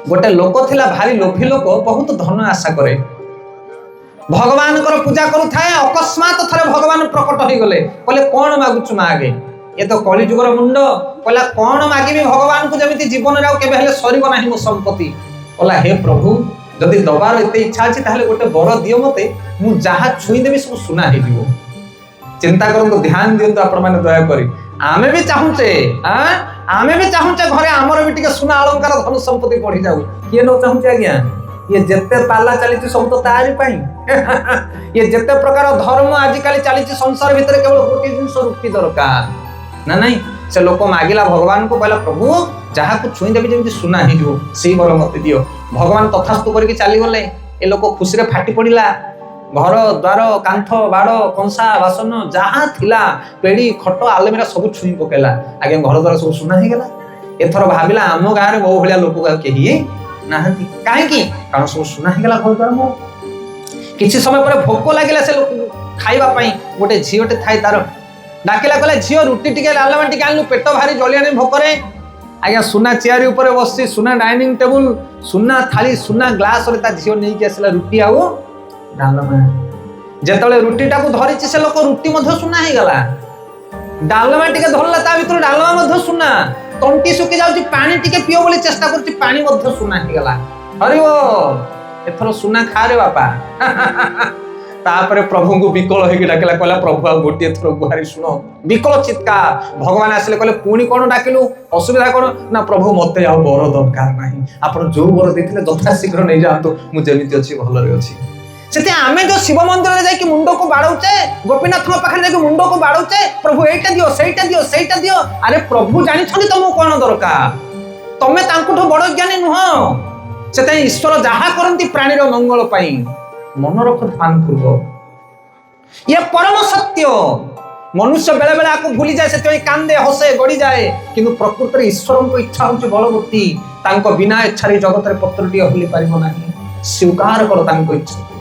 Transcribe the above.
गोटे लोक थिला भारी लोभी लोक बहुत धन आशा करे भगवान पूजा करुए अकस्मात थे भगवान प्रकट हो गले कहले कौन मागुचु मागे ये तो कलिजुगर मुंड कहला कौन मागिबी भगवान को जमी जीवन के सर ना मो संपत्ति कहला हे प्रभु जदि दबार एत इच्छा अच्छी गोटे बर दियो मते मु जहाँ छुईदेवी सब सुना हो चिंता करूँ ध्यान दिंतु आपण मैंने दयाकोरी आमे भी चाहूचे आमे भी चाहूचे घरे आमर भी टिके सुना अलंकार धन संपत्ति बढ़ी जाऊ किए न चाहूचे आज्ञा ये जिते पाला चली सब तो तारी ये जिते प्रकार धर्म आजिकल चली संसार भितर केवल गोटे जिन रुक्ति दरकार ना नहीं से लोक मागिला भगवान को कहला प्रभु जहाँ को छुई देवी जमी सुना हो से वर मत दियो भगवान तथास्तु करके चली गले ए लोक खुशी फाटी पड़ा घर द्वार कांथ बाड़ कंसा बासन जहाँ थिला पेड़ी खट आलमीरा सब छुई पकेला आगे घर द्वार सब सुना हो गला एथर भाविला आम गाँव में मो भाया लोक कहीं ना कहीं कारण सब सुना हो गला घर द्वार मो किसी समय पर भोक लगे से खावाई गोटे झीटे थाए तार डाकिला कहला झील रुटी टिके डालमा टिके आनु पेट भारी जलियानी भोकरे आज्ञा सुना चेयर ऊपर बसी सुना डाइनिंग टेबुल सुना थाली सुना ग्लास रे ता झील नहीं आसला रुटी आउ डालमा जेतले रुटी टाकू धरिछि से लोक रुटी मध्य सुना हो गला डालमा टिके धरला ता भीतर डालमा मध्य सुना तंटी सुकी जाउछि पानी टिके पियो बोली चेष्टा करछि पानी मध्य सुना हो गला हरि ओ एथरो सुना खा रे बापा तापर प्रभु को विकल होगी डाकिला कहला प्रभु आ गोटे थर गुहारी शुण विकल चित्कार भगवान आसिले कहले पुणी कौन डाकिलु असुविधा कौन ना प्रभु मते आ बर दरकार नहीं आपण जो बर देथिले यथा शीघ्र नहीं जातु मु जेमिति अछि भलरे अछि सेते आमे जो शिव मंदिर रे जाई कि मुंडो को बाड़ौचे गोपीनाथ पाखरे जाई कि मुंडो को बाड़ौचे प्रभु एटा दियो सेटा दियो अरे प्रभु जानि छनि तुमको कोन दरकार तमे तांकुठो बड़ ज्ञानी नुह सेते ईश्वर जहा करंती प्राणीर मंगल पई मन रख ध्यान पूर्वक ये परम सत्य मनुष्य बेले बेले आपको भूली जाए से कांदे हसे गड़ी जाए किंतु प्रकृत में ईश्वर को इच्छा हूँ बलवती बिना इच्छा जगत पत्रटी हली पार ना स्वीकार कर इच्छा